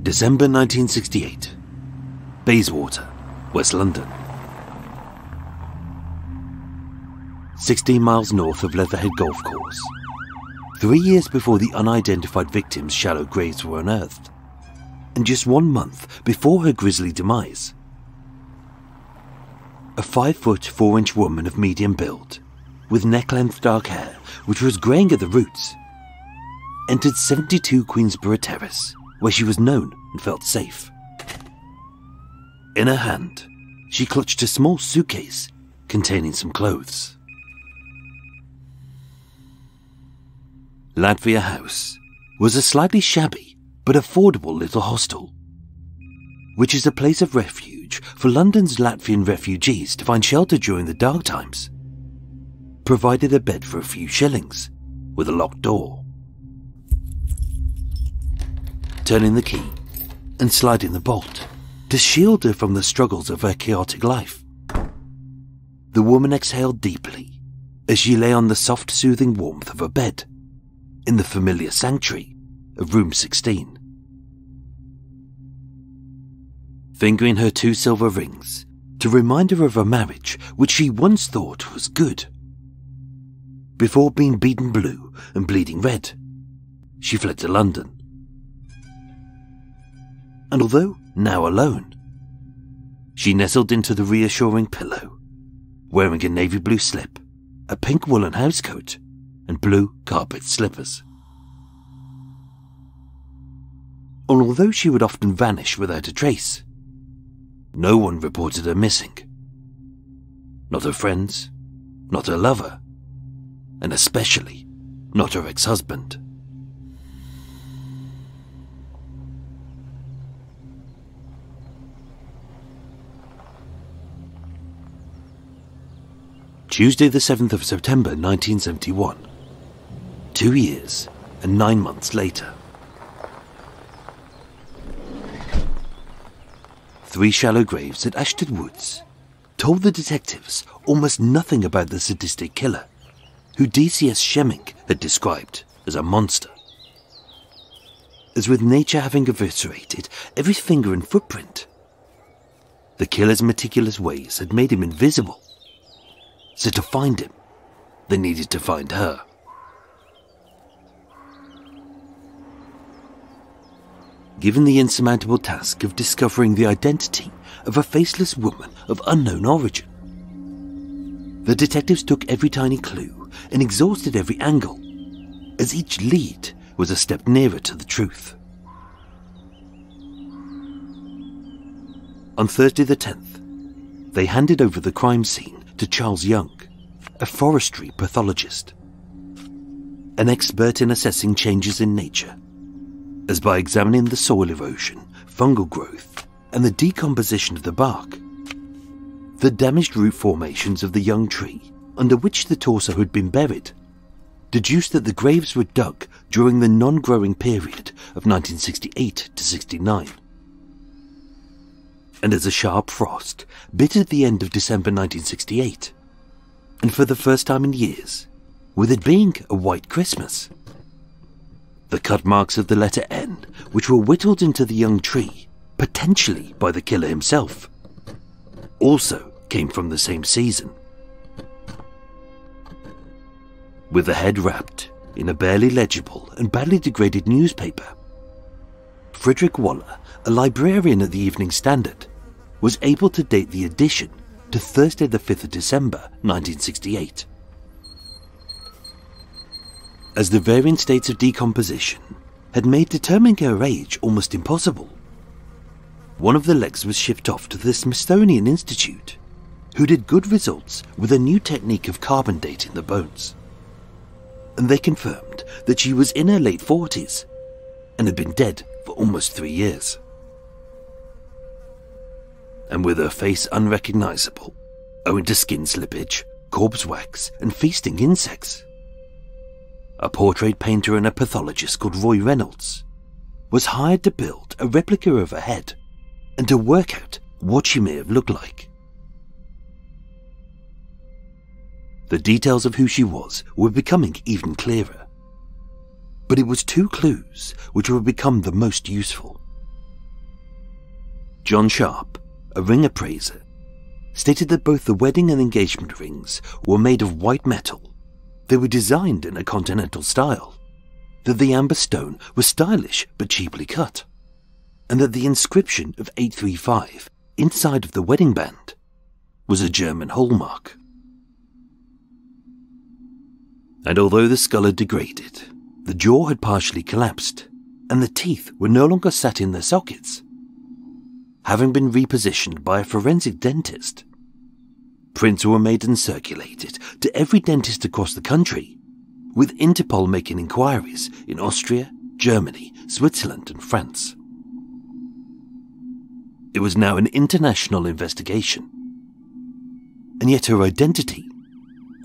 December 1968. Bayswater, West London. 16 miles north of Leatherhead Golf Course. 3 years before the unidentified victim's shallow graves were unearthed, and just 1 month before her grisly demise. A 5-foot 4-inch woman of medium build, with neck-length dark hair which was greying at the roots, entered 72 Queensborough Terrace, where she was known and felt safe. In her hand, she clutched a small suitcase containing some clothes. Latvia House was a slightly shabby but affordable little hostel, which is a place of refuge for London's Latvian refugees to find shelter during the dark times. Provided a bed for a few shillings, with a locked door. Turning the key and sliding the bolt to shield her from the struggles of her chaotic life, the woman exhaled deeply as she lay on the soft, soothing warmth of her bed in the familiar sanctuary of room 16. Fingering her 2 silver rings to remind her of a marriage which she once thought was good. Before being beaten blue and bleeding red, she fled to London. And although now alone, she nestled into the reassuring pillow, wearing a navy blue slip, a pink woolen housecoat, and blue carpet slippers. And although she would often vanish without a trace, no one reported her missing. Not her friends, not her lover, and especially not her ex-husband. Tuesday the 7th of September 1971. 2 years and 9 months later. 3 shallow graves at Ashtead Woods told the detectives almost nothing about the sadistic killer, who DCS Shemming had described as a monster. As with nature having eviscerated every finger and footprint, the killer's meticulous ways had made him invisible. So to find him, they needed to find her. Given the insurmountable task of discovering the identity of a faceless woman of unknown origin, the detectives took every tiny clue and exhausted every angle, as each lead was a step nearer to the truth. On Thursday the 10th, they handed over the crime scene to Charles Young, a forestry pathologist, an expert in assessing changes in nature, as by examining the soil erosion, fungal growth, and the decomposition of the bark, the damaged root formations of the young tree under which the torso had been buried, deduced that the graves were dug during the non-growing period of 1968 to 69. And as a sharp frost bit at the end of December 1968, and for the first time in years, with it being a white Christmas, the cut marks of the letter N, which were whittled into the young tree, potentially by the killer himself, also came from the same season. With the head wrapped in a barely legible and badly degraded newspaper, Frederick Waller, a librarian at the Evening Standard, was able to date the edition to Thursday the 5th of December 1968. As the varying states of decomposition had made determining her age almost impossible, one of the legs was shipped off to the Smithsonian Institute, who did good results with a new technique of carbon dating the bones. And they confirmed that she was in her late 40s and had been dead for almost 3 years. And with her face unrecognizable, owing to skin slippage, corpse wax, and feasting insects, a portrait painter and a pathologist called Roy Reynolds was hired to build a replica of her head and to work out what she may have looked like. The details of who she was were becoming even clearer, but it was 2 clues which would become the most useful. John Sharp, a ring appraiser, stated that both the wedding and engagement rings were made of white metal. They were designed in a continental style, that the amber stone was stylish but cheaply cut, and that the inscription of 835 inside of the wedding band was a German hallmark. And although the skull had degraded, the jaw had partially collapsed, and the teeth were no longer sat in their sockets, having been repositioned by a forensic dentist. Prints were made and circulated to every dentist across the country, with Interpol making inquiries in Austria, Germany, Switzerland and France. It was now an international investigation, and yet her identity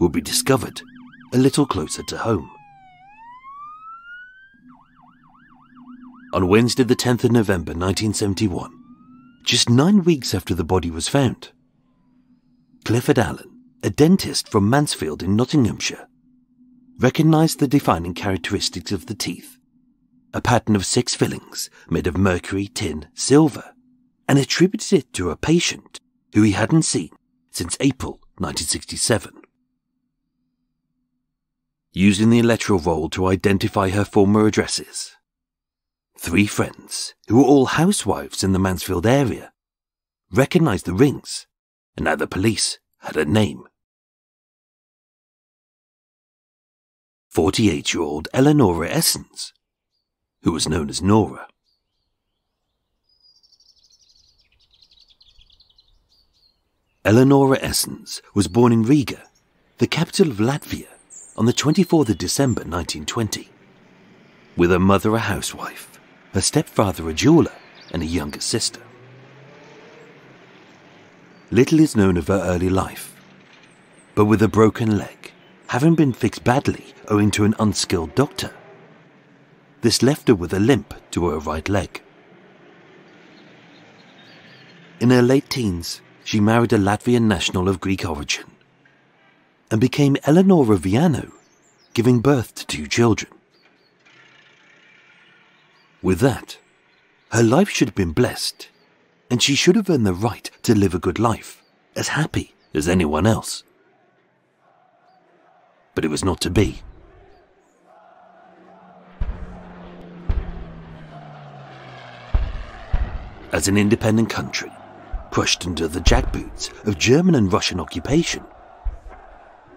would be discovered a little closer to home. On Wednesday the 10th of November 1971, just 9 weeks after the body was found, Clifford Allen, a dentist from Mansfield in Nottinghamshire, recognised the defining characteristics of the teeth, a pattern of 6 fillings made of mercury, tin, silver, and attributed it to a patient who he hadn't seen since April 1967. Using the electoral roll to identify her former addresses, 3 friends, who were all housewives in the Mansfield area, recognised the rings, and now the police had a name. 48-year-old Eleonora Essens, who was known as Nora. Eleonora Essens was born in Riga, the capital of Latvia, on the 24th of December 1920. With her mother a housewife, her stepfather a jeweller, and a younger sister. Little is known of her early life, but with a broken leg, having been fixed badly owing to an unskilled doctor, this left her with a limp to her right leg. In her late teens, she married a Latvian national of Greek origin and became Eleonora Viano, giving birth to 2 children. With that, her life should have been blessed, and she should have earned the right to live a good life, as happy as anyone else. But it was not to be. As an independent country, crushed under the jackboots of German and Russian occupation,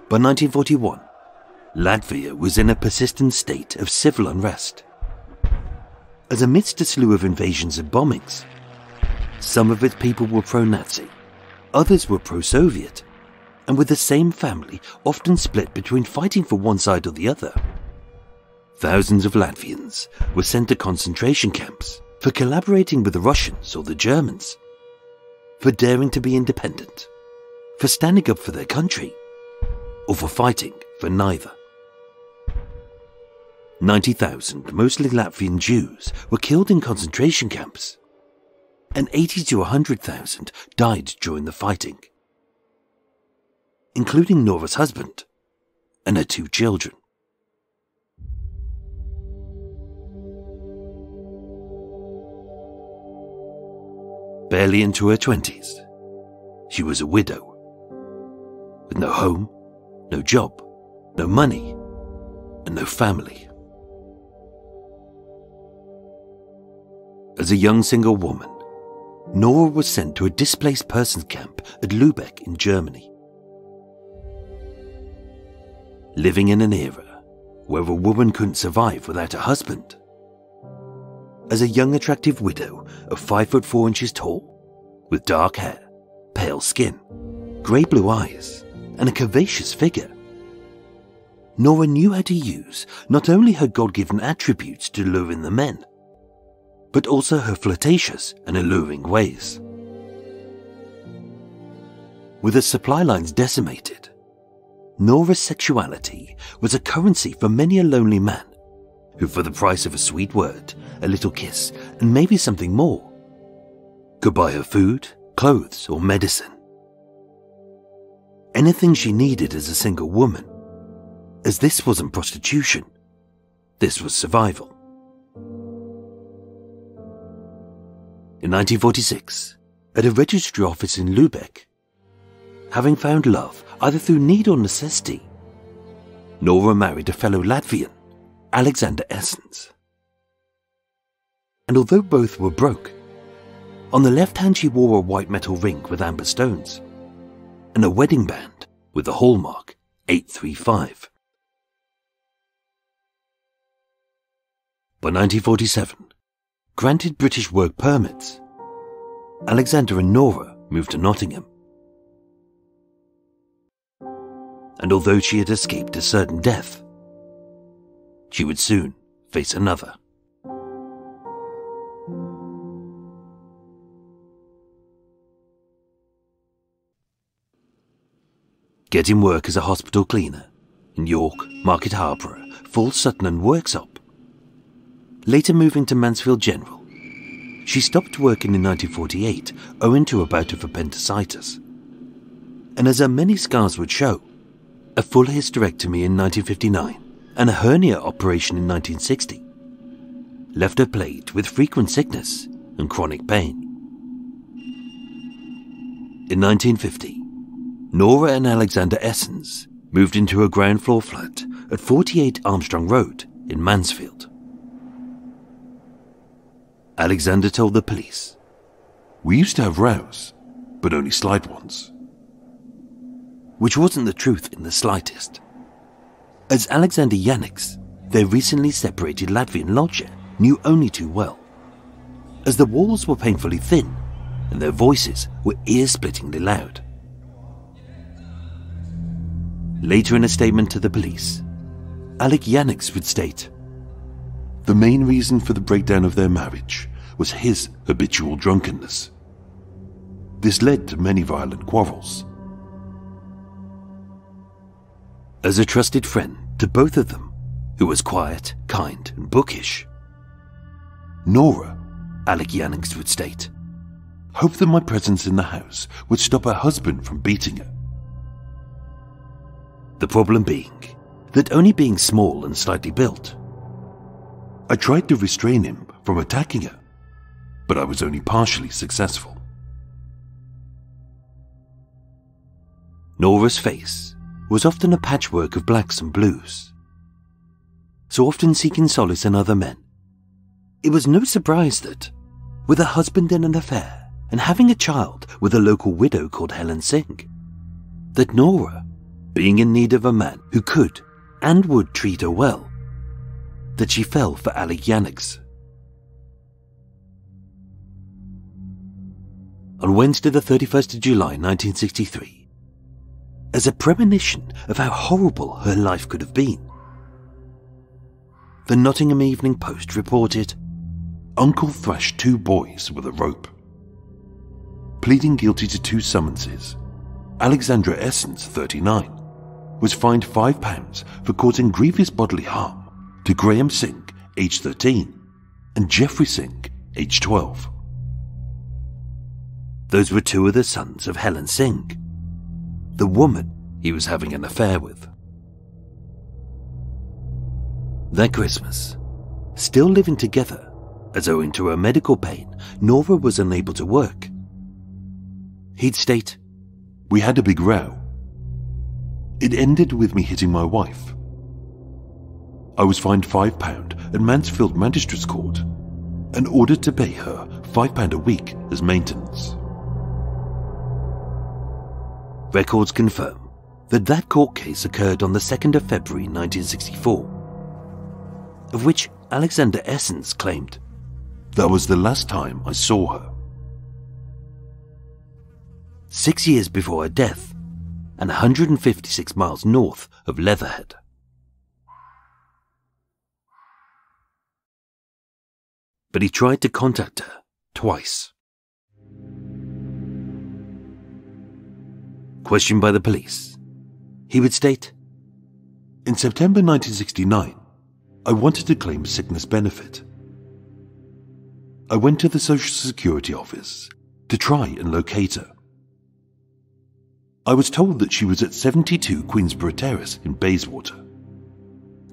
by 1941, Latvia was in a persistent state of civil unrest. As amidst a slew of invasions and bombings, some of its people were pro-Nazi, others were pro-Soviet, and with the same family often split between fighting for one side or the other. Thousands of Latvians were sent to concentration camps for collaborating with the Russians or the Germans, for daring to be independent, for standing up for their country, or for fighting for neither. 90,000 mostly Latvian Jews were killed in concentration camps, and 80 to 100,000 died during the fighting, including Nora's husband and her 2 children. Barely into her 20s, she was a widow, with no home, no job, no money, and no family. As a young single woman, Nora was sent to a displaced persons camp at Lübeck in Germany. Living in an era where a woman couldn't survive without a husband, as a young attractive widow of 5'4" tall, with dark hair, pale skin, grey blue eyes, and a curvaceous figure, Nora knew how to use not only her God-given attributes to lure in the men, but also her flirtatious and alluring ways. With her supply lines decimated, Nora's sexuality was a currency for many a lonely man who, for the price of a sweet word, a little kiss, and maybe something more, could buy her food, clothes, or medicine. Anything she needed as a single woman, as this wasn't prostitution, this was survival. In 1946, at a registry office in Lübeck, having found love either through need or necessity, Nora married a fellow Latvian, Alexander Essens. And although both were broke, on the left hand she wore a white metal ring with amber stones and a wedding band with the hallmark 835. By 1947, granted British work permits, Alexander and Nora moved to Nottingham. And although she had escaped a certain death, she would soon face another. Getting work as a hospital cleaner in York, Market Harborough, Full Sutton and Worksop. Later moving to Mansfield General, she stopped working in 1948 owing to a bout of appendicitis. And as her many scars would show, a full hysterectomy in 1959 and a hernia operation in 1960 left her plagued with frequent sickness and chronic pain. In 1950, Nora and Alexander Essens moved into a ground floor flat at 48 Armstrong Road in Mansfield. Alexander told the police, "We used to have rows, but only slight ones." Which wasn't the truth in the slightest. As Alexander Yannick's, their recently separated Latvian lodger, knew only too well, as the walls were painfully thin and their voices were ear-splittingly loud. Later in a statement to the police, Alec Yannick's would state, "The main reason for the breakdown of their marriage was his habitual drunkenness. This led to many violent quarrels." As a trusted friend to both of them, who was quiet, kind and bookish, Nora, Alec Yannick's would state, hoped that my presence in the house would stop her husband from beating her. The problem being that only being small and slightly built, I tried to restrain him from attacking her, but I was only partially successful. Nora's face was often a patchwork of blacks and blues. So often seeking solace in other men, it was no surprise that, with a husband in an affair and having a child with a local widow called Helen Singh, that Nora, being in need of a man who could and would treat her well, that she fell for Alec Yannick's. On Wednesday the 31st of July 1963, as a premonition of how horrible her life could have been, the Nottingham Evening Post reported, "Uncle thrashed 2 boys with a rope." Pleading guilty to 2 summonses, Alexandra Essens, 39, was fined £5 for causing grievous bodily harm to Graham Singh, aged 13, and Jeffrey Singh, aged 12. Those were 2 of the sons of Helen Singh, the woman he was having an affair with. That Christmas, still living together, as owing to her medical pain, Nora was unable to work, he'd state, "We had a big row. It ended with me hitting my wife. I was fined £5 at Mansfield Magistrates Court and ordered to pay her £5 a week as maintenance." Records confirm that court case occurred on the 2nd of February 1964, of which Alexander Essens claimed, "That was the last time I saw her." 6 years before her death, and 156 miles north of Leatherhead. But he tried to contact her twice. Questioned by the police, he would state, "In September 1969, I wanted to claim sickness benefit. I went to the Social Security office to try and locate her. I was told that she was at 72 Queensborough Terrace in Bayswater,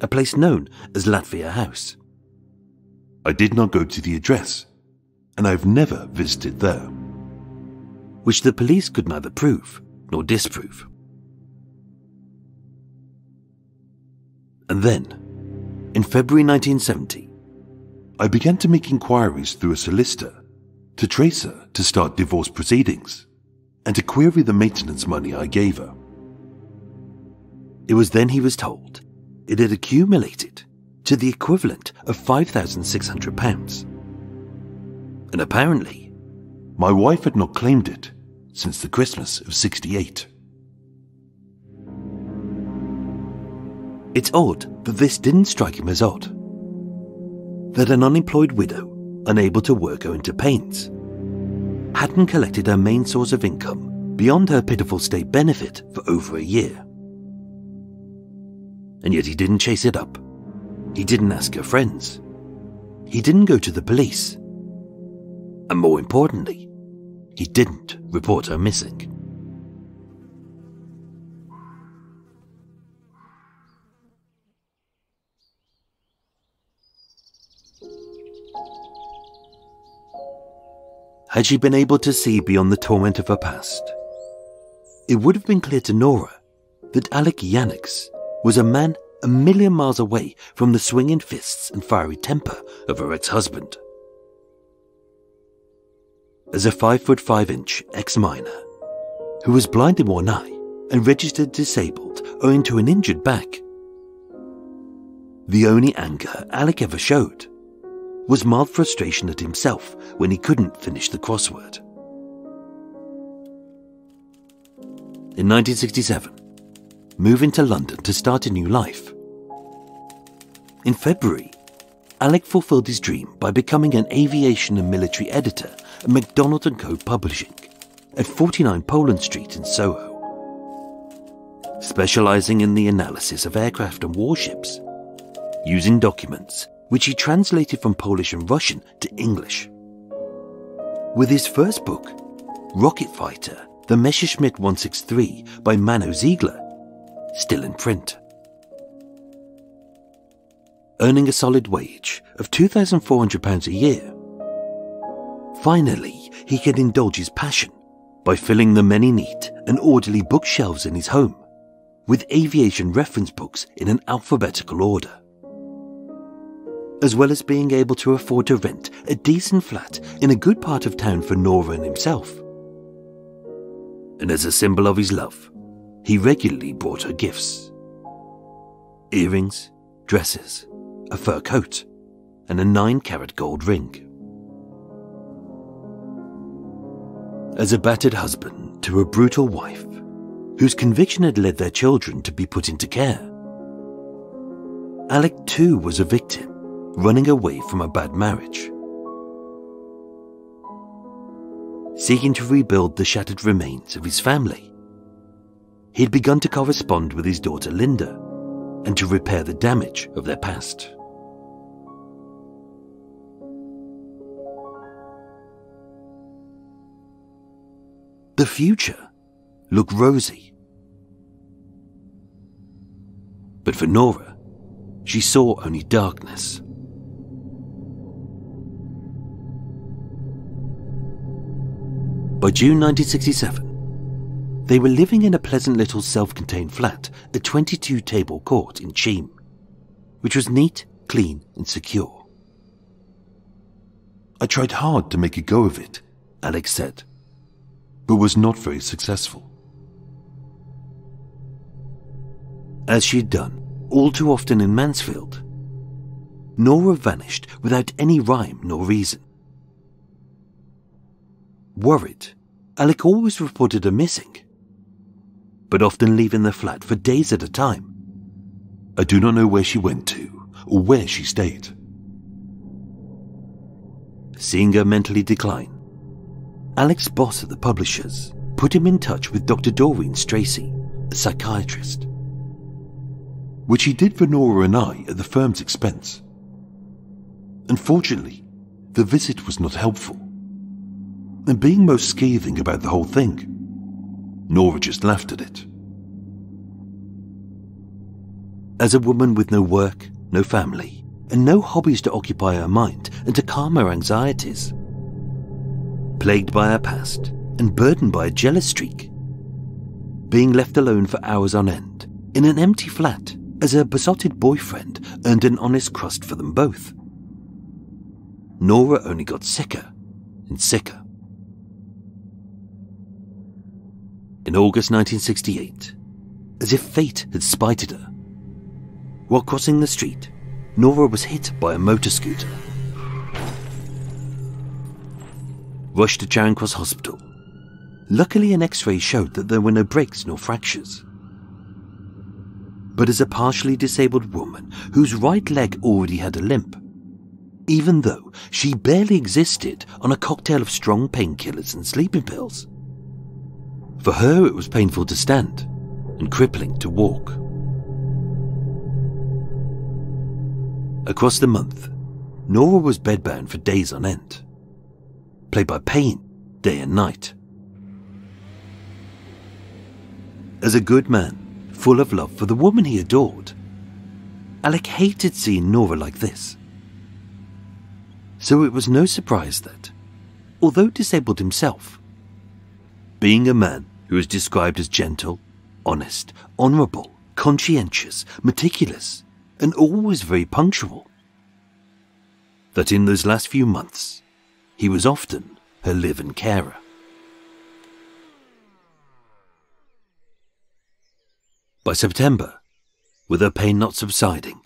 a place known as Latvia House. I did not go to the address, and I've never visited there. Which the police could neither prove nor disprove. And then, in February 1970, I began to make inquiries through a solicitor to trace her to start divorce proceedings and to query the maintenance money I gave her. It was then he was told it had accumulated to the equivalent of £5,600. And apparently, my wife had not claimed it since the Christmas of '68. It's odd that this didn't strike him as odd. That an unemployed widow, unable to work owing to pains, hadn't collected her main source of income beyond her pitiful state benefit for over a year. And yet he didn't chase it up. He didn't ask her friends. He didn't go to the police. And more importantly, he didn't report her missing. Had she been able to see beyond the torment of her past, it would have been clear to Nora that Alec Yannicks was a man a million miles away from the swinging fists and fiery temper of her ex-husband. As a 5'5" ex-miner who was blind in one eye and registered disabled owing to an injured back, the only anger Alec ever showed was mild frustration at himself when he couldn't finish the crossword. In 1967, moving to London to start a new life. In February, Alec fulfilled his dream by becoming an aviation and military editor at McDonald & Co. Publishing at 49 Poland Street in Soho. Specializing in the analysis of aircraft and warships, using documents which he translated from Polish and Russian to English. With his first book, Rocket Fighter, The Messerschmitt 163 by Mano Ziegler, still in print. Earning a solid wage of £2,400 a year. Finally, he could indulge his passion by filling the many neat and orderly bookshelves in his home with aviation reference books in an alphabetical order, as well as being able to afford to rent a decent flat in a good part of town for Nora and himself. And as a symbol of his love, he regularly brought her gifts. Earrings, dresses, a fur coat, and a 9-carat gold ring. As a battered husband to a brutal wife, whose conviction had led their children to be put into care, Alec too was a victim, running away from a bad marriage. Seeking to rebuild the shattered remains of his family, he had begun to correspond with his daughter Linda and to repair the damage of their past. The future looked rosy. But for Nora, she saw only darkness. By June 1967, they were living in a pleasant little self-contained flat at 22 Table Court in Cheam, which was neat, clean and secure. I tried hard to make a go of it, Alex said, but was not very successful. As she had done all too often in Mansfield, Nora vanished without any rhyme nor reason. Worried, Alec always reported her missing, but often leaving the flat for days at a time. I do not know where she went to or where she stayed. Seeing her mentally decline, Alec's boss at the publishers put him in touch with Dr. Doreen Stracey, a psychiatrist, which he did for Nora and I at the firm's expense. Unfortunately, the visit was not helpful, and being most scathing about the whole thing, Nora just laughed at it. As a woman with no work, no family, and no hobbies to occupy her mind and to calm her anxieties, plagued by her past and burdened by a jealous streak. Being left alone for hours on end in an empty flat as her besotted boyfriend earned an honest crust for them both. Nora only got sicker and sicker. In August 1968, as if fate had spited her, while crossing the street, Nora was hit by a motor scooter. Rushed to Charing Cross Hospital. Luckily, an X-ray showed that there were no breaks nor fractures. But as a partially disabled woman whose right leg already had a limp, even though she barely existed on a cocktail of strong painkillers and sleeping pills, for her it was painful to stand and crippling to walk. Across the month, Nora was bedbound for days on end, plagued by pain day and night. As a good man, full of love for the woman he adored, Alec hated seeing Nora like this. So it was no surprise that, although disabled himself, being a man who is described as gentle, honest, honourable, conscientious, meticulous, and always very punctual, that in those last few months, he was often her live-in carer. By September, with her pain not subsiding,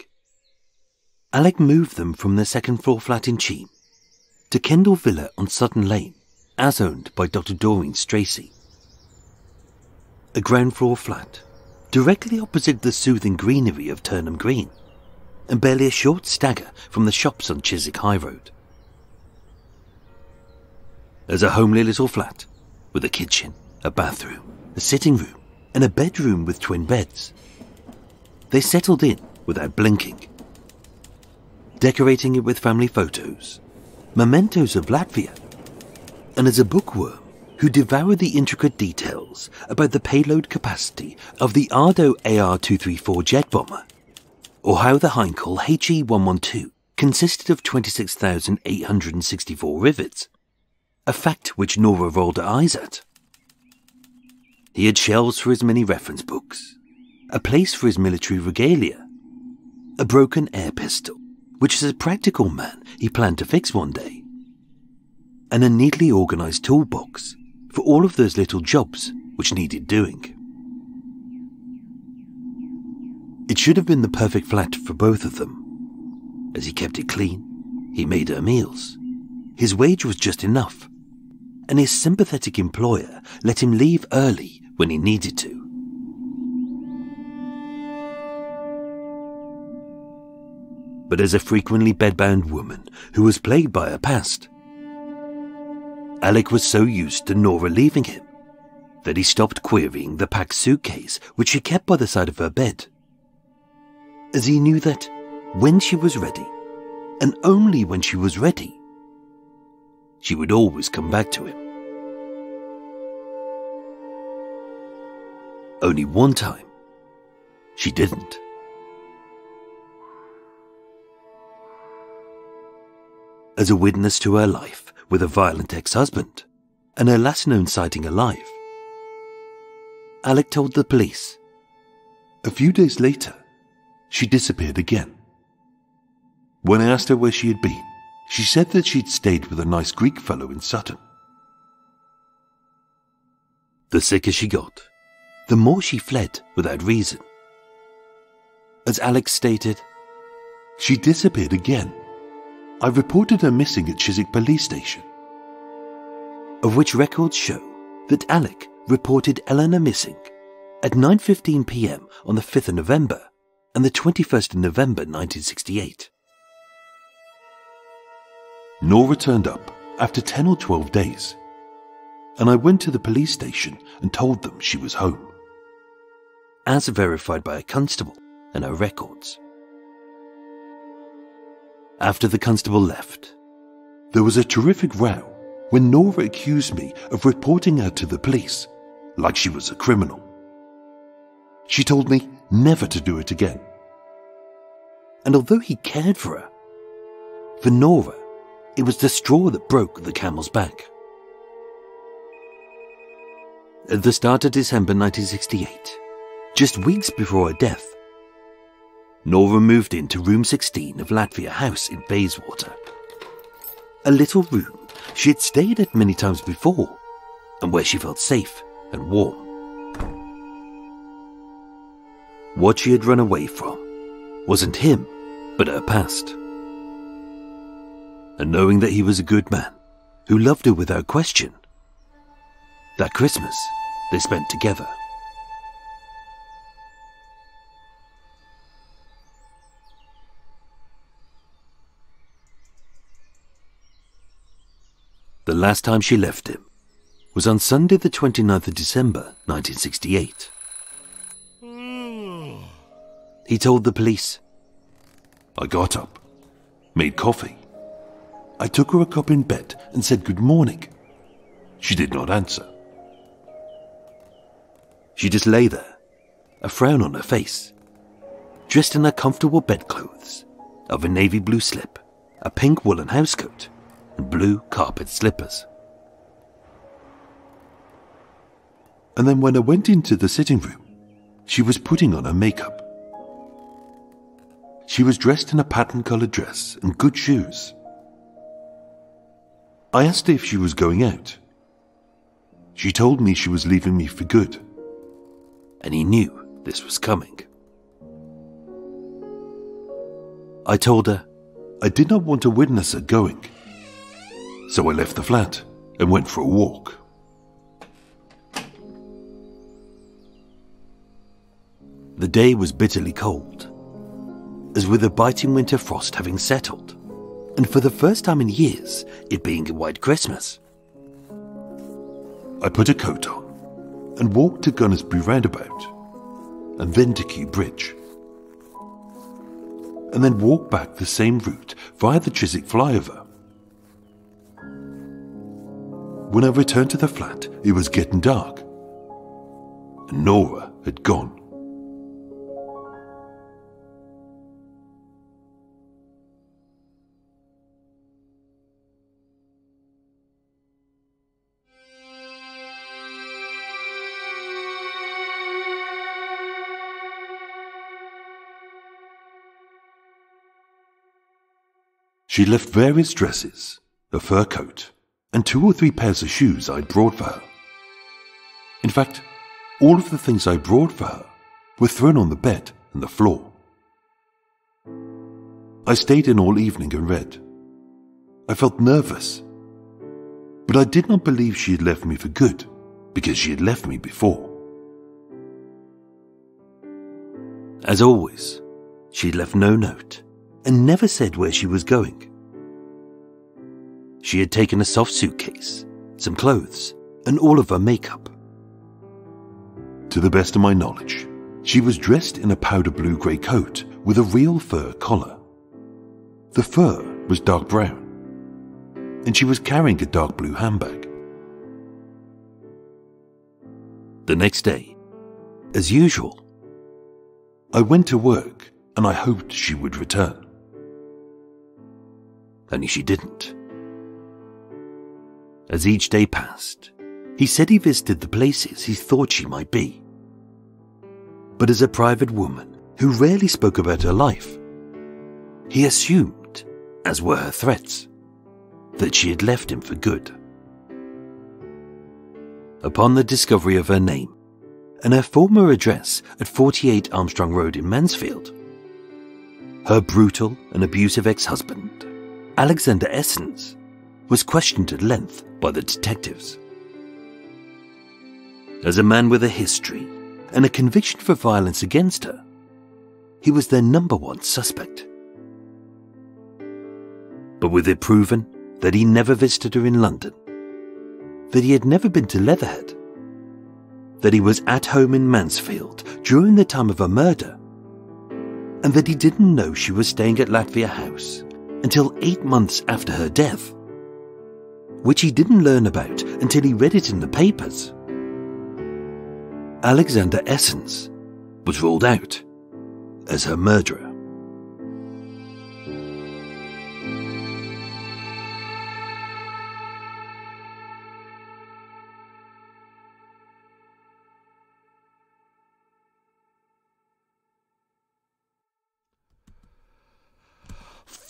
Alec moved them from their second-floor flat in Cheam to Kendall Villa on Sutton Lane, as owned by Dr. Doreen Stracey. A ground-floor flat, directly opposite the soothing greenery of Turnham Green, and barely a short stagger from the shops on Chiswick High Road. As a homely little flat, with a kitchen, a bathroom, a sitting room, and a bedroom with twin beds, they settled in without blinking, decorating it with family photos, mementos of Latvia, and as a bookworm who devoured the intricate details about the payload capacity of the Ardo AR-234 jet bomber, or how the Heinkel HE-112 consisted of 26,864 rivets, a fact which Nora rolled her eyes at. He had shelves for his many reference books, a place for his military regalia, a broken air pistol, which as a practical man he planned to fix one day, and a neatly organised toolbox for all of those little jobs which needed doing. It should have been the perfect flat for both of them, as he kept it clean, he made her meals, his wage was just enough, and his sympathetic employer let him leave early when he needed to. But as a frequently bedbound woman who was plagued by her past, Alec was so used to Nora leaving him that he stopped querying the packed suitcase which she kept by the side of her bed, as he knew that when she was ready, and only when she was ready, she would always come back to him. Only one time, she didn't. As a witness to her life with a violent ex-husband and her last known sighting alive, Alec told the police. A few days later, she disappeared again. When I asked her where she had been, she said that she'd stayed with a nice Greek fellow in Sutton. The sicker she got, the more she fled without reason. As Alex stated, she disappeared again. I reported her missing at Chiswick Police Station. Of which records show that Alec reported Eleanor missing at 9:15 p.m. on the 5th of November and the 21st of November 1968. Nora turned up after 10 or 12 days, and I went to the police station and told them she was home, as verified by a constable and her records. After the constable left, there was a terrific row when Nora accused me of reporting her to the police like she was a criminal. She told me never to do it again. And although he cared for her, for Nora, it was the straw that broke the camel's back. At the start of December 1968, just weeks before her death, Nora moved into room 16 of Latvia House in Bayswater. A little room she had stayed at many times before, and where she felt safe and warm. What she had run away from wasn't him, but her past. And knowing that he was a good man, who loved her without question, that Christmas they spent together. The last time she left him was on Sunday the 29th of December 1968. He told the police, I got up, made coffee. I took her a cup in bed and said good morning. She did not answer. She just lay there, a frown on her face, dressed in her comfortable bedclothes of a navy blue slip, a pink woolen housecoat, and blue carpet slippers. And then when I went into the sitting room, she was putting on her makeup. She was dressed in a pattern-coloured dress and good shoes. I asked her if she was going out. She told me she was leaving me for good. And he knew this was coming. I told her I did not want to witness her going, so I left the flat and went for a walk. The day was bitterly cold, as with a biting winter frost having settled, and for the first time in years, it being a white Christmas. I put a coat on and walked to Gunnersbury Roundabout, and then to Kew Bridge, and then walked back the same route via the Chiswick flyover. When I returned to the flat, it was getting dark, and Nora had gone. She left various dresses, a fur coat, and 2 or 3 pairs of shoes I'd brought for her. In fact, all of the things I brought for her were thrown on the bed and the floor. I stayed in all evening and read. I felt nervous, but I did not believe she had left me for good, because she had left me before. As always, she left no note and never said where she was going. She had taken a soft suitcase, some clothes, and all of her makeup. To the best of my knowledge, she was dressed in a powder blue-grey coat with a real fur collar. The fur was dark brown, and she was carrying a dark blue handbag. The next day, as usual, I went to work and I hoped she would return. Only she didn't. As each day passed, he said he visited the places he thought she might be. But as a private woman who rarely spoke about her life, he assumed, as were her threats, that she had left him for good. Upon the discovery of her name and her former address at 48 Armstrong Road in Mansfield, her brutal and abusive ex-husband, Alexander Essence, was questioned at length by the detectives. As a man with a history and a conviction for violence against her, he was their #1 suspect. But with it proven that he never visited her in London, that he had never been to Leatherhead, that he was at home in Mansfield during the time of her murder, and that he didn't know she was staying at Latvia House until 8 months after her death, which he didn't learn about until he read it in the papers, Alexander Essence was ruled out as her murderer.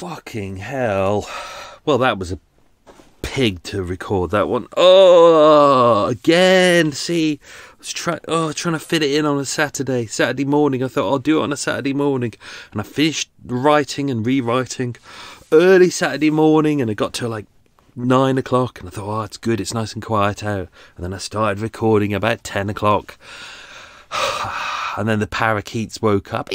fucking hell. Well, that was a pig to record that one. Oh, again. See, I was trying to fit it in on a Saturday morning. I thought I'll do it on a Saturday morning, and I finished writing and rewriting early Saturday morning, and I got to like 9 o'clock, and I thought, oh, it's good, it's nice and quiet out. And then I started recording about 10 o'clock, and then the parakeets woke up,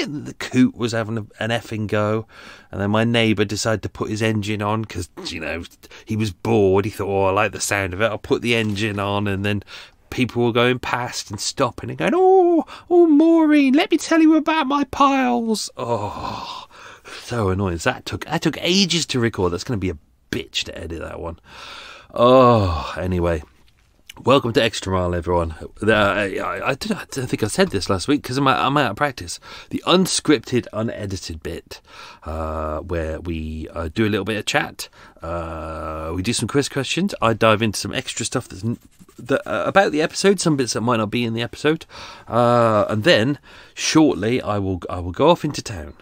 and the coot was having an effing go, and then my neighbour decided to put his engine on because, you know, he was bored. He thought, oh, I like the sound of it, I'll put the engine on. And then people were going past and stopping and going, oh, Maureen, let me tell you about my piles. Oh, so annoying. That took ages to record. That's going to be a bitch to edit that one. Oh, anyway. Welcome to Extra Mile, everyone. I don't think I said this last week because I'm out of practice. The unscripted, unedited bit where we do a little bit of chat. We do some quiz questions. I dive into some extra stuff about the episode, some bits that might not be in the episode. And then, shortly, I will go off into town.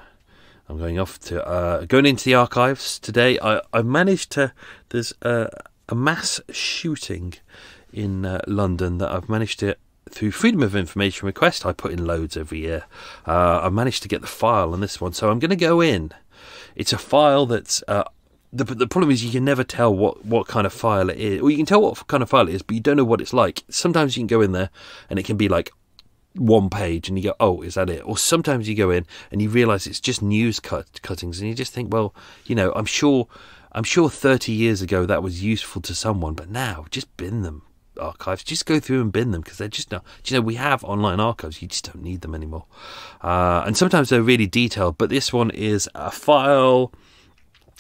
I'm going into the archives today. I've managed to... There's a mass shooting in London that I've managed to, through Freedom of Information request, I put in loads every year. I've managed to get the file on this one, so I'm going to go in. It's a file that's... The problem is you can never tell what kind of file it is. Or you can tell what kind of file it is, but you don't know what it's like. Sometimes you can go in there and it can be like one page and you go, oh, is that it? Or sometimes you go in and you realise it's just news cuttings and you just think, well, you know, I'm sure 30 years ago that was useful to someone, but now just bin them. Archives, just go through and bin them because they're just not, you know, we have online archives, you just don't need them anymore. And sometimes they're really detailed, but this one is a file.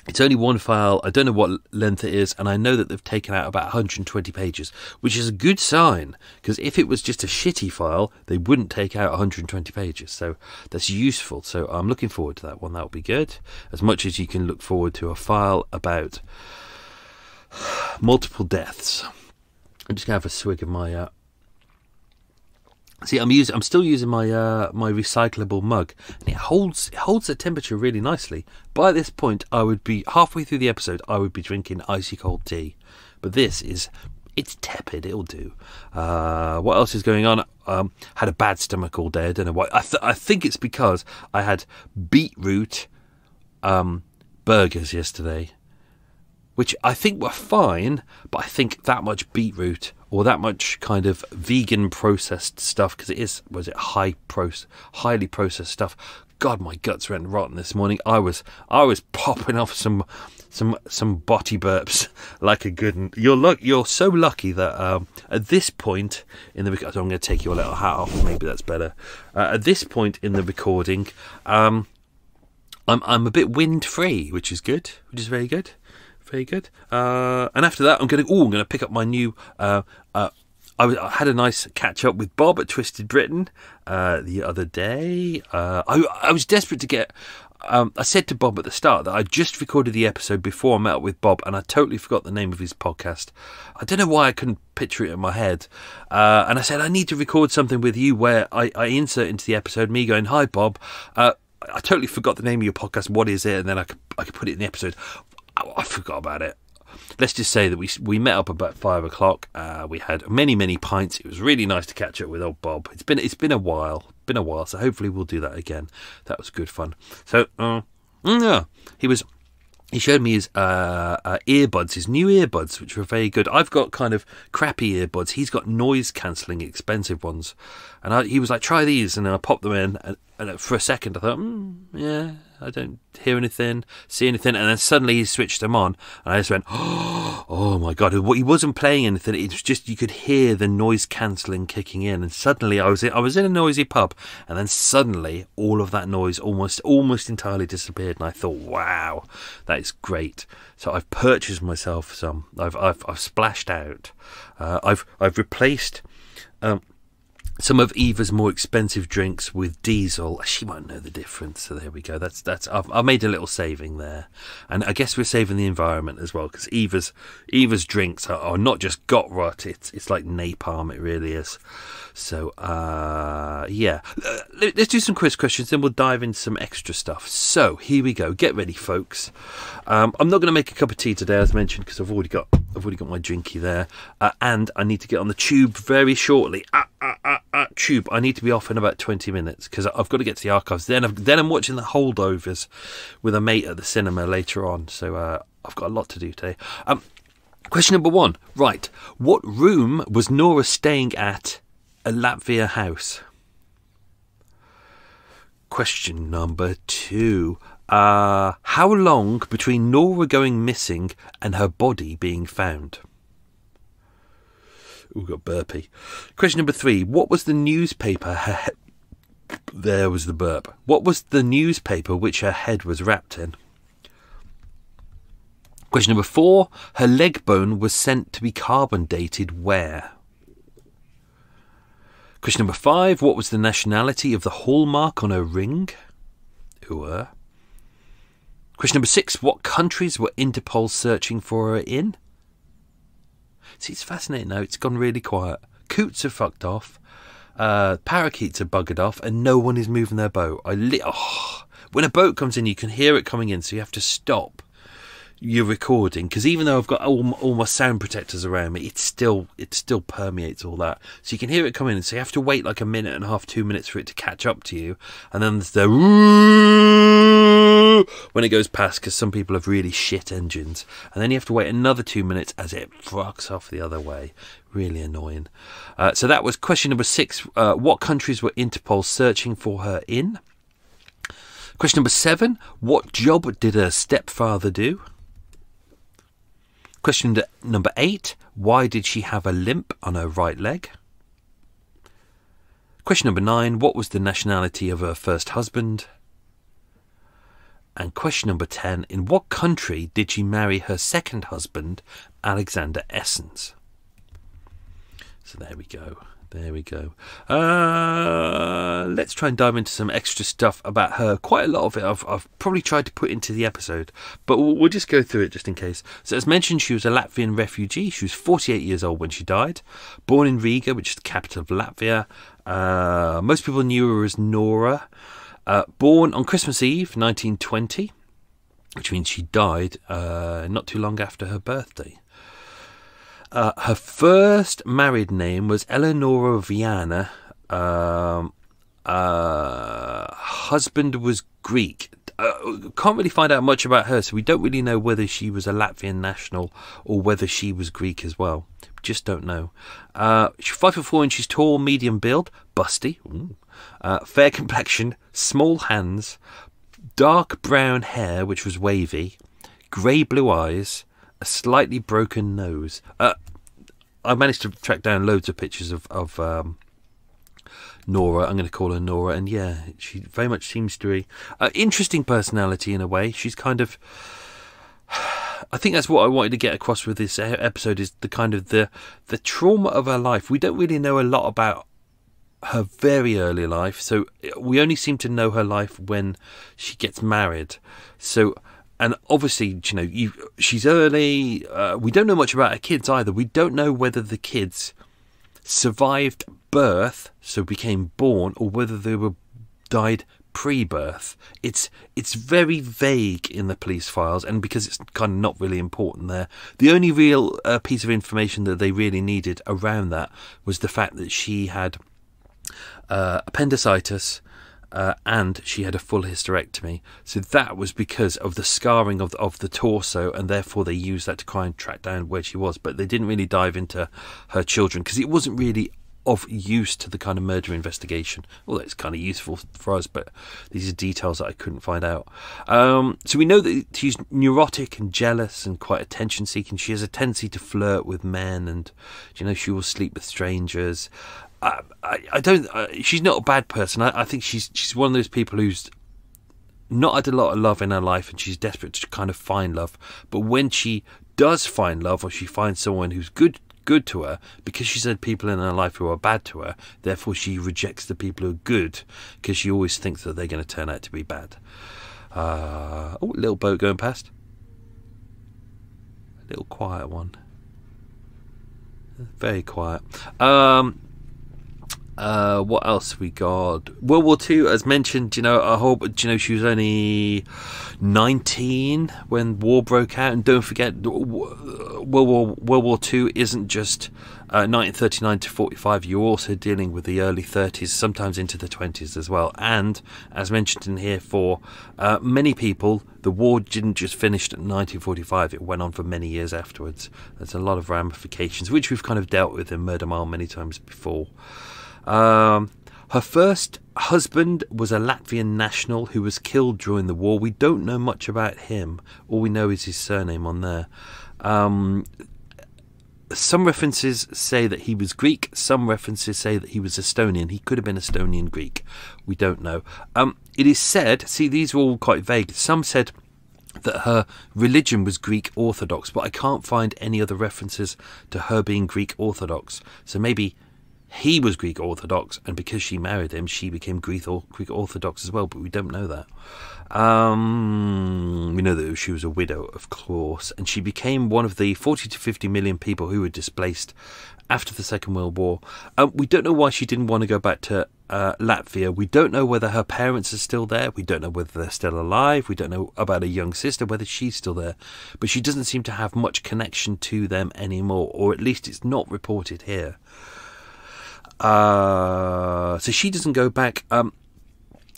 It's only one file. I don't know what length it is, and I know that they've taken out about 120 pages, which is a good sign, because if it was just a shitty file, they wouldn't take out 120 pages, so that's useful. So I'm looking forward to that one. That'll be good, as much as you can look forward to a file about multiple deaths. I'm just gonna have a swig of my. See, I'm still using my my recyclable mug, and it holds the temperature really nicely. By this point, I would be halfway through the episode. I would be drinking icy cold tea, but it's tepid. It'll do. What else is going on? Had a bad stomach all day. I don't know why. I think it's because I had beetroot burgers yesterday, which I think were fine, but I think that much beetroot or that much kind of vegan processed stuff, because it is, highly processed stuff. God, my guts went rotten this morning. I was popping off some botty burps like a good one. You're so lucky that at this point in the I'm going to take your little hat off. Maybe that's better. At this point in the recording, I'm a bit wind free, which is good, which is very good. Very good. And after that, I'm going to pick up my new. I had a nice catch up with Bob at Twisted Britain the other day. I was desperate to get. I said to Bob at the start that I just recorded the episode before I met up with Bob, and I totally forgot the name of his podcast. I don't know why I couldn't picture it in my head. And I said I need to record something with you where I insert into the episode me going, "Hi Bob, I totally forgot the name of your podcast. What is it?" And then I could put it in the episode. I forgot about it. Let's just say that we met up about 5 o'clock. We had many pints. It was really nice to catch up with old Bob. It's been a while. So hopefully we'll do that again. That was good fun. So yeah, he showed me his earbuds, his new earbuds, which were very good. I've got kind of crappy earbuds. He's got noise cancelling, expensive ones. And he was like, try these. And then I popped them in. And for a second, I thought, yeah, I don't hear anything, see anything. And then suddenly he switched them on. And I just went, oh my God. He wasn't playing anything. It was just, you could hear the noise cancelling kicking in. And suddenly I was in a noisy pub. And then suddenly all of that noise almost entirely disappeared. And I thought, wow, that is great. So I've purchased myself some. I've splashed out. I've replaced some of Eva's more expensive drinks with diesel. She won't know the difference, so there we go. I've made a little saving there, and I guess we're saving the environment as well, because Eva's drinks are not just got rot. It's like napalm. It really is. So yeah, let's do some quiz questions, then we'll dive into some extra stuff. So here we go. Get ready, folks. I'm not going to make a cup of tea today, as mentioned, because I've already got my drinky there, and I need to get on the tube very shortly. Tube. I need to be off in about 20 minutes because I've got to get to the archives. Then I'm watching the Holdovers with a mate at the cinema later on. So I've got a lot to do today. Question number 1. Right. What room was Nora staying at Latvia House? Question number 2. How long between Nora going missing and her body being found? Ooh, got burpy. Question number 3. What was the newspaper there was the burp. What was the newspaper which her head was wrapped in? Question number 4. Her leg bone was sent to be carbon dated where? Question number 5. What was the nationality of the hallmark on her ring? Ooh. Question number 6. What countries were Interpol searching for her in? See, it's fascinating now. It's gone really quiet. Coots are fucked off. Parakeets are buggered off, and no one is moving their boat. When a boat comes in, you can hear it coming in, so you have to stop your recording, because even though I've got all my sound protectors around me, it still permeates all that. So you can hear it coming in, so you have to wait like a minute and a half, 2 minutes for it to catch up to you, and then there's the when it goes past, because some people have really shit engines, and then you have to wait another 2 minutes as it fucks off the other way. Really annoying. So that was question number 6. What countries were Interpol searching for her in? Question number 7. What job did her stepfather do? Question number 8. Why did she have a limp on her right leg? Question number 9. What was the nationality of her first husband? And question number 10. In what country did she marry her second husband, Alexander Essens? So there we go. There we go. Let's try and dive into some extra stuff about her. Quite a lot of it I've probably tried to put into the episode, but we'll just go through it just in case. So as mentioned, she was a Latvian refugee. She was 48 years old when she died. Born in Riga, which is the capital of Latvia. Most people knew her as Nora. Born on Christmas Eve, 1920, which means she died not too long after her birthday. Her first married name was Eleonora Viana. Husband was Greek. Can't really find out much about her, so we don't really know whether she was a Latvian national or whether she was Greek as well. Just don't know. She's 5'4" inches tall, medium build, busty, fair complexion, small hands, dark brown hair which was wavy, grey blue eyes, a slightly broken nose. I managed to track down loads of pictures of Nora. I'm going to call her Nora, and yeah, she very much seems to be interesting personality in a way. She's kind of, I think that's what I wanted to get across with this episode, is the kind of the trauma of her life. We don't really know a lot about her very early life, so we only seem to know her life when she gets married. So, and obviously, you know, she's early. We don't know much about her kids either. We don't know whether the kids survived birth, so became born, or whether they were died pre-birth. It's very vague in the police files, and because it's kind of not really important there, the only real piece of information that they really needed around that was the fact that she had appendicitis, and she had a full hysterectomy. So that was because of the scarring of the torso, and therefore they used that to try and track down where she was. But they didn't really dive into her children because it wasn't really of use to the kind of murder investigation. Although it's kind of useful for us, but these are details that I couldn't find out. So we know that she's neurotic and jealous and quite attention-seeking. She has a tendency to flirt with men, and you know, she will sleep with strangers. I don't. She's not a bad person. I think she's one of those people who's not had a lot of love in her life, and she's desperate to kind of find love. But when she does find love, or she finds someone who's good to her, because she's had people in her life who are bad to her, therefore she rejects the people who are good, because she always thinks that they're going to turn out to be bad. Oh, little boat going past. A little quiet one. Very quiet. What else we got? World War II, as mentioned, she was only 19 when war broke out. And don't forget, World War II isn't just 1939 to 45. You're also dealing with the early 30s, sometimes into the 20s as well. And as mentioned in here, for many people, the war didn't just finish at 1945. It went on for many years afterwards. There's a lot of ramifications, which we've kind of dealt with in Murder Mile many times before. Her first husband was a Latvian national who was killed during the war. We don't know much about him. All we know is his surname on there. Some references say that he was Greek. Some references say that he was Estonian. He could have been Estonian Greek. We don't know. It is said, see, these are all quite vague. Some said that her religion was Greek Orthodox, but I can't find any other references to her being Greek Orthodox. So maybe he was Greek Orthodox, and because she married him, she became Greek Orthodox as well, but we don't know that. We know that she was a widow, of course, and she became one of the 40 to 50 million people who were displaced after the Second World War. We don't know why she didn't want to go back to Latvia. We don't know whether her parents are still there. We don't know whether they're still alive. We don't know about her young sister, whether she's still there. But she doesn't seem to have much connection to them anymore, or at least it's not reported here. So she doesn't go back.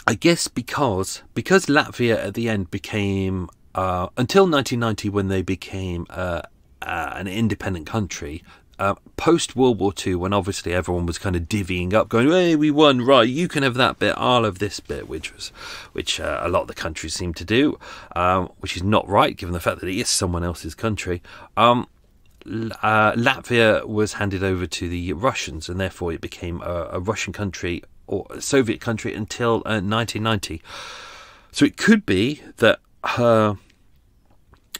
I guess because Latvia at the end became until 1990, when they became an independent country. Post World War II, when obviously everyone was kind of divvying up, going, "Hey, we won, right? You can have that bit, I'll have this bit," which a lot of the countries seem to do, which is not right given the fact that it is someone else's country. Latvia was handed over to the Russians, and therefore it became a Russian country or a Soviet country until 1990. So it could be that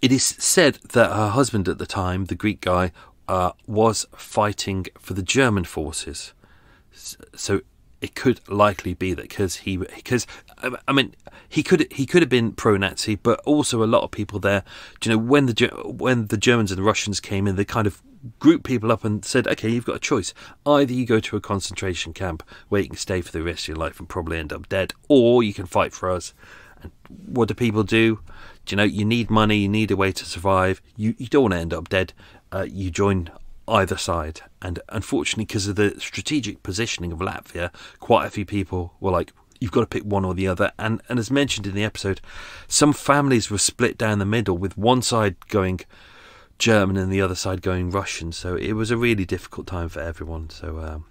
it is said that her husband at the time, the Greek guy, was fighting for the German forces. So it could likely be that because he could have been pro-Nazi, but also a lot of people there, when the Germans and the Russians came in, they kind of grouped people up and said, okay, you've got a choice. Either you go to a concentration camp where you can stay for the rest of your life and probably end up dead, or you can fight for us. And what do people do? You need money, you need a way to survive. You don't want to end up dead. You join either side, and unfortunately, because of the strategic positioning of Latvia, quite a few people were like, you've got to pick one or the other. And as mentioned in the episode, some families were split down the middle, with one side going German and the other side going Russian. So it was a really difficult time for everyone. So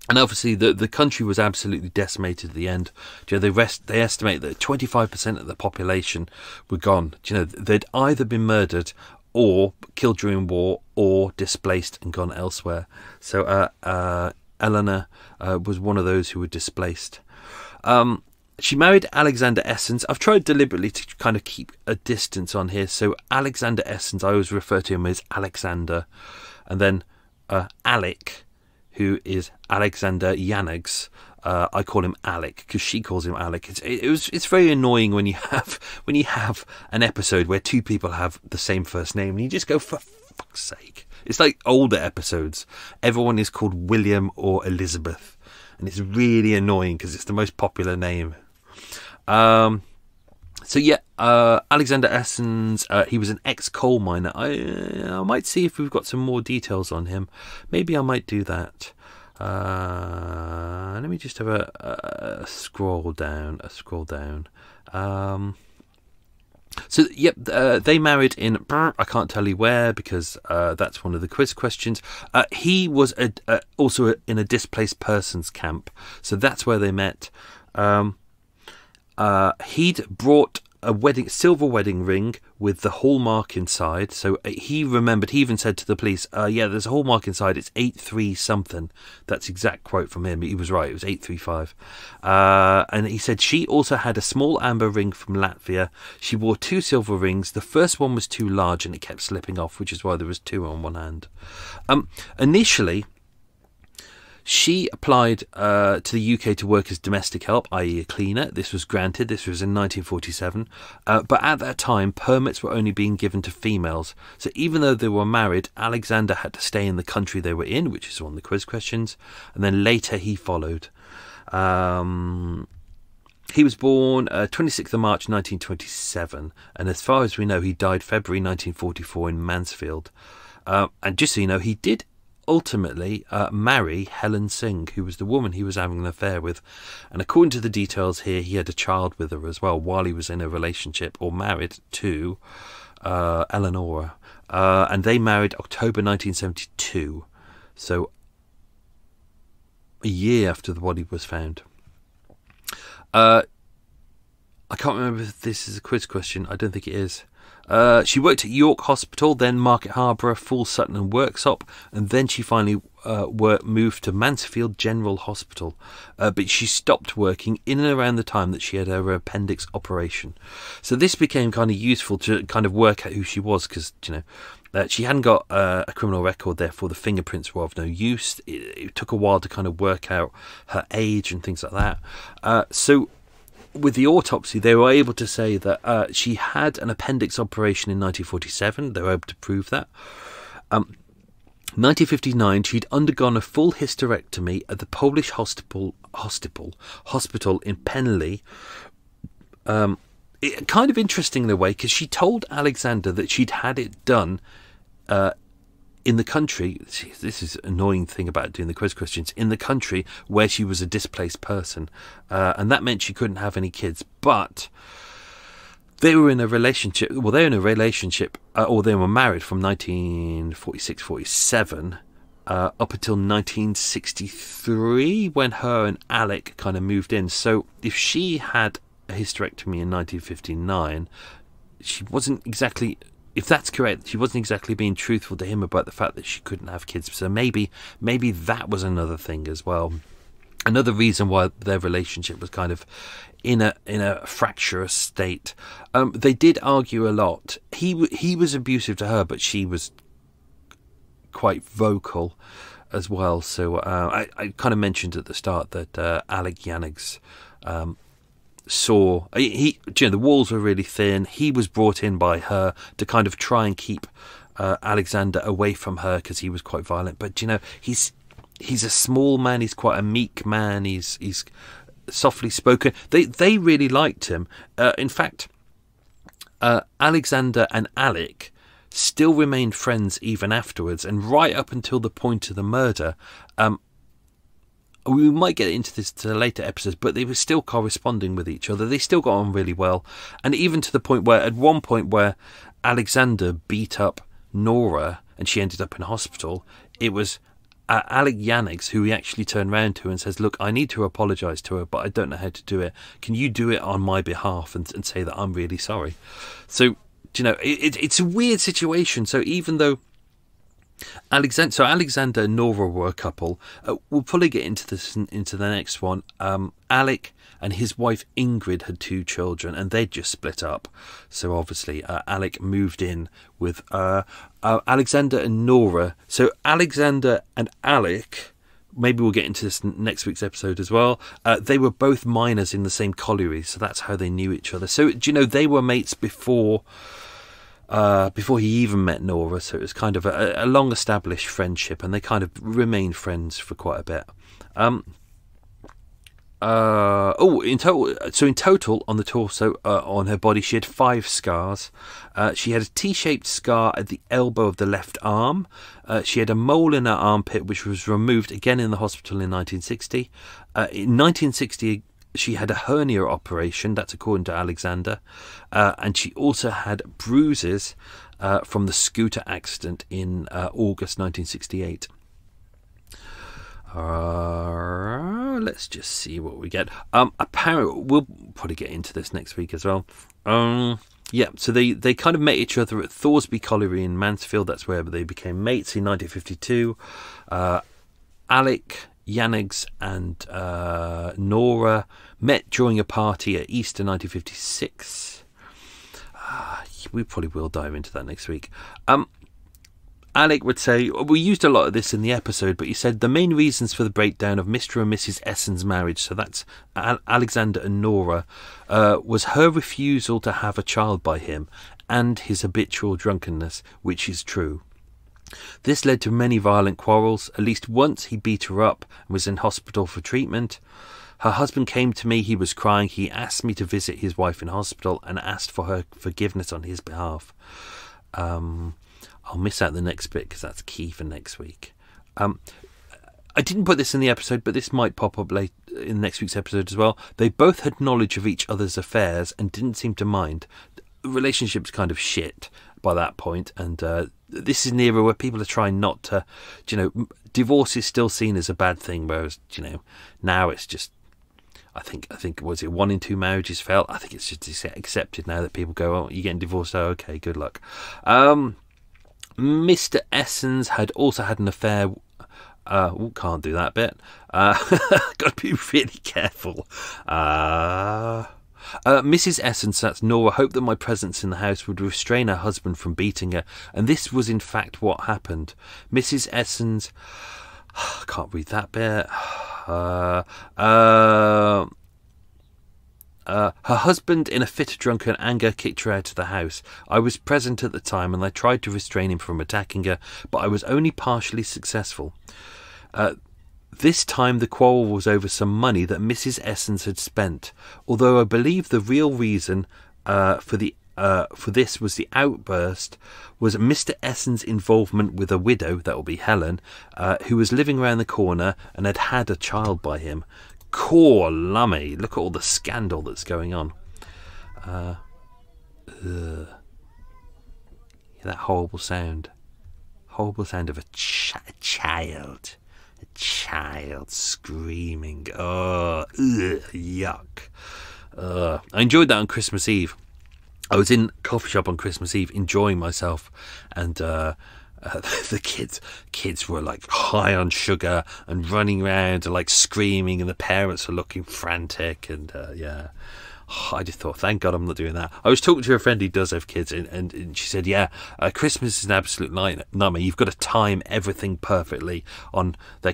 and obviously the country was absolutely decimated at the end. They estimate that 25% of the population were gone. They'd either been murdered or killed during war, or displaced and gone elsewhere. So Eleanor was one of those who were displaced. She married Alexander Essens. I've tried deliberately to kind of keep a distance on here. So Alexander Essens, I always refer to him as Alexander. And then Alec, who is Alexander Yanags. I call him Alec because she calls him Alec. It's very annoying when you have an episode where two people have the same first name and you just go, for fuck's sake. It's like older episodes. Everyone is called William or Elizabeth, and it's really annoying because it's the most popular name. So yeah, Alexander Essens, he was an ex-coal miner. I might see if we've got some more details on him. Maybe I might do that. Let me just have a scroll down. So yep, they married in, I can't tell you where because that's one of the quiz questions. He was also in a displaced persons camp, so that's where they met. He'd brought a silver wedding ring with the hallmark inside. So he remembered, he even said to the police, yeah, there's a hallmark inside, it's 83 something. That's exact quote from him. He was right, it was 835. And he said she also had a small amber ring from Latvia. She wore 2 silver rings. The first one was too large and it kept slipping off, which is why there was 2 on one hand. Initially, She applied to the UK to work as domestic help, i.e. a cleaner. This was granted. This was in 1947. But at that time, permits were only being given to females. So even though they were married, Alexander had to stay in the country they were in, which is one of the quiz questions. And then later he followed. He was born 26th of March 1927. And as far as we know, he died February 1944 in Mansfield. And just so you know, he did ultimately marry Helen Singh, who was the woman he was having an affair with, and according to the details here, he had a child with her as well while he was in a relationship or married to Eleonora, and they married October 1972, so a year after the body was found. I can't remember if this is a quiz question. I don't think it is. She worked at York Hospital, then Market Harborough, Full Sutton and Worksop, and then she finally moved to Mansfield General Hospital. But she stopped working in and around the time that she had her appendix operation. So this became kind of useful to kind of work out who she was, because, she hadn't got a criminal record, therefore the fingerprints were of no use. It took a while to kind of work out her age and things like that. So with the autopsy, they were able to say that she had an appendix operation in 1947. They were able to prove that. 1959, she'd undergone a full hysterectomy at the Polish hospital in Penley. Kind of interesting in a way, because she told Alexander that she'd had it done in the country. This is an annoying thing about doing the quiz questions. In the country where she was a displaced person, and that meant she couldn't have any kids. But they were in a relationship. Well, they were in a relationship, or they were married from 1946-47 up until 1963, when her and Alec kind of moved in. So if she had a hysterectomy in 1959, she wasn't exactly. If that's correct, she wasn't exactly being truthful to him about the fact that she couldn't have kids. So maybe that was another thing as well. Another reason why their relationship was kind of in a fractious state. They did argue a lot. He was abusive to her, but she was quite vocal as well. So I kind of mentioned at the start that Alec Yannigs saw the walls were really thin. He was brought in by her to kind of try and keep Alexander away from her, because he was quite violent. But he's a small man. He's quite a meek man. He's softly spoken. They really liked him. In fact, Alexander and Alec still remained friends even afterwards, and right up until the point of the murder. We might get into this to later episodes, but they were still corresponding with each other. They still got on really well, and even to the point where, at one point, where Alexander beat up Nora and she ended up in hospital, it was Alec Yannigs who he actually turned round to and says, "Look, I need to apologise to her, but I don't know how to do it. Can you do it on my behalf and say that I'm really sorry?" So, it's a weird situation. So even though Alexander and Nora were a couple. We'll probably get into this into the next one. Alec and his wife Ingrid had 2 children, and they'd just split up. So obviously Alec moved in with Alexander and Nora. So Alexander and Alec, maybe we'll get into this in next week's episode as well. They were both miners in the same colliery, so that's how they knew each other. So they were mates before he even met Nora, so it was kind of a long-established friendship, and they kind of remained friends for quite a bit. In total on the torso, on her body, she had 5 scars. She had a T-shaped scar at the elbow of the left arm. She had a mole in her armpit, which was removed again in the hospital in 1960. In 1960, she had a hernia operation, that's according to Alexander, and she also had bruises from the scooter accident in August 1968. Let's just see what we get. Apparently, we'll probably get into this next week as well. So they kind of met each other at Thoresby Colliery in Mansfield. That's where they became mates in 1952. Alec Yannigs and Nora met during a party at Easter 1956. We probably will dive into that next week. Alec would say, we used a lot of this in the episode, but he said the main reasons for the breakdown of Mr. and Mrs. Essen's marriage, so that's Alexander and Nora, was her refusal to have a child by him and his habitual drunkenness, which is true. This led to many violent quarrels. At least once he beat her up and was in hospital for treatment. Her husband came to me, he was crying, he asked me to visit his wife in hospital and asked for her forgiveness on his behalf. I'll miss out the next bit because that's key for next week. I didn't put this in the episode, but this might pop up late in next week's episode as well. They both had knowledge of each other's affairs and didn't seem to mind. The relationship's kind of shit by that point, and this is an era where people are trying not to, divorce is still seen as a bad thing, whereas, now it's just, I think was it 1 in 2 marriages fail? I think it's just accepted now that people go, oh, you're getting divorced, oh, okay, good luck. Mr. Essens had also had an affair. Can't do that bit. Got to be really careful. Mrs. Essens, that's Nora, hoped that my presence in the house would restrain her husband from beating her, and this was in fact what happened. Mrs. Essens, can't read that bit. Her husband, in a fit of drunken anger, kicked her out of the house. I was present at the time, and I tried to restrain him from attacking her, but I was only partially successful. This time the quarrel was over some money that Mrs. Essens had spent, although I believe the real reason for this was the outburst was Mr. Essens' involvement with a widow, that will be Helen, who was living round the corner and had had a child by him. Core lummy, look at all the scandal that's going on. Hear that horrible sound of a child screaming. Oh, yuck. I enjoyed that on Christmas Eve. I was in a coffee shop on Christmas Eve enjoying myself, and the kids were like high on sugar and running around and like screaming, and the parents were looking frantic, and I just thought, thank God I'm not doing that. I was talking to a friend who does have kids, and she said, Christmas is an absolute nightmare. You've got to time everything perfectly on their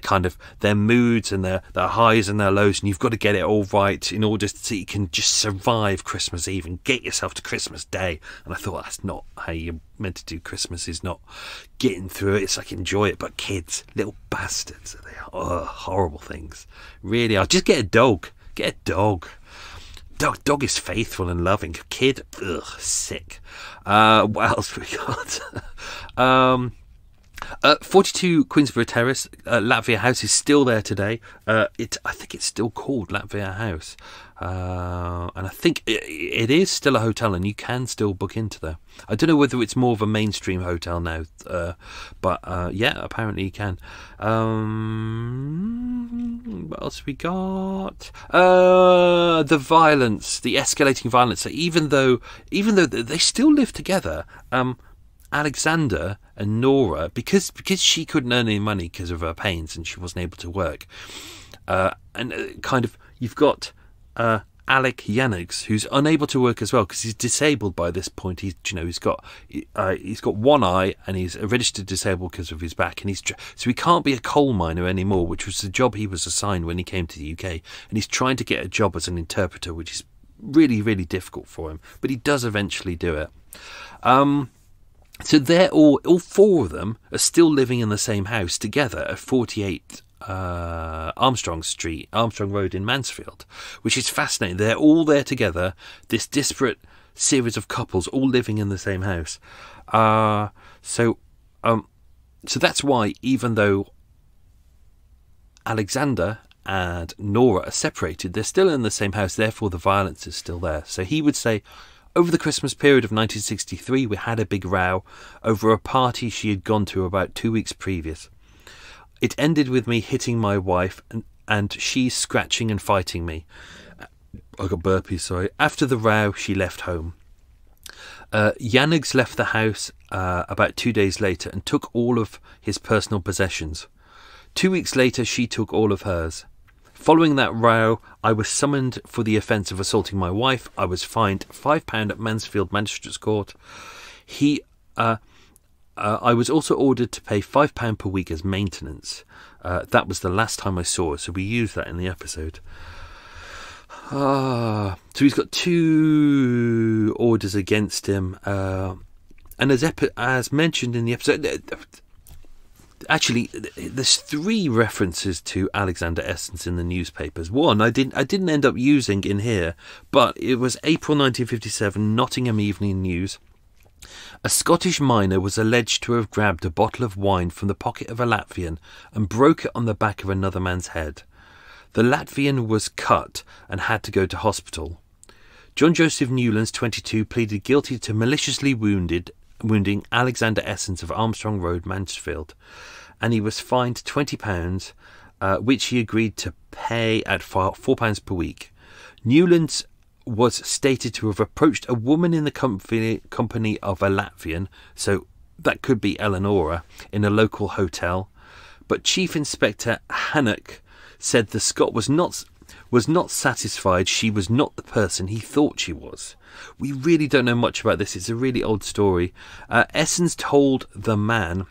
moods and their highs and their lows, and you've got to get it all right in order so you can just survive Christmas Eve and get yourself to Christmas Day. And I thought, that's not how you're meant to do Christmas, is not getting through it. It's like, enjoy it. But kids, little bastards, they are horrible things. Really are. Just get a dog. Get a dog. Dog is faithful and loving. Kid, sick. What else we got? 42 Queensborough Terrace, Latvia House is still there today. I think it's still called Latvia House. And I think it is still a hotel, and you can still book into there. I don't know whether it's more of a mainstream hotel now, but apparently you can. What else we got? The violence, the escalating violence. So even though they still live together, Alexander and Nora, because she couldn't earn any money because of her pains and she wasn't able to work, you've got Alec Yannigs, who's unable to work as well because he's disabled by this point. He's got one eye and he's registered disabled because of his back, and so he can't be a coal miner anymore, which was the job he was assigned when he came to the UK. And he's trying to get a job as an interpreter, which is really, really difficult for him, but he does eventually do it. So they're all four of them are still living in the same house together at 48 Armstrong Road in Mansfield, which is fascinating. They're all there together, this disparate series of couples all living in the same house. So that's why, even though Alexander and Nora are separated, they're still in the same house, therefore the violence is still there. So he would say, over the Christmas period of 1963, we had a big row over a party she had gone to about 2 weeks previous. It ended with me hitting my wife and she scratching and fighting me. I got burpees, sorry. After the row, she left home. Yannigs left the house about 2 days later and took all of his personal possessions. 2 weeks later, she took all of hers. Following that row, I was summoned for the offence of assaulting my wife. I was fined £5 at Mansfield Magistrates Court. I was also ordered to pay £5 per week as maintenance. That was the last time I saw her, so we used that in the episode. So he's got 2 orders against him. And as mentioned in the episode, actually, there's 3 references to Alexander Essence in the newspapers. One I didn't end up using in here, but it was April 1957, Nottingham Evening News. A Scottish miner was alleged to have grabbed a bottle of wine from the pocket of a Latvian and broke it on the back of another man's head. The Latvian was cut and had to go to hospital. John Joseph Newlands, 22, pleaded guilty to maliciously wounding Alexander Essence of Armstrong Road, Mansfield, and he was fined £20, which he agreed to pay at £4 per week. Newlands was stated to have approached a woman in the company of a Latvian, so that could be Eleonora, in a local hotel, but Chief Inspector Hannock said the Scot was not satisfied she was not the person he thought she was. We really don't know much about this. It's a really old story. Essence told the man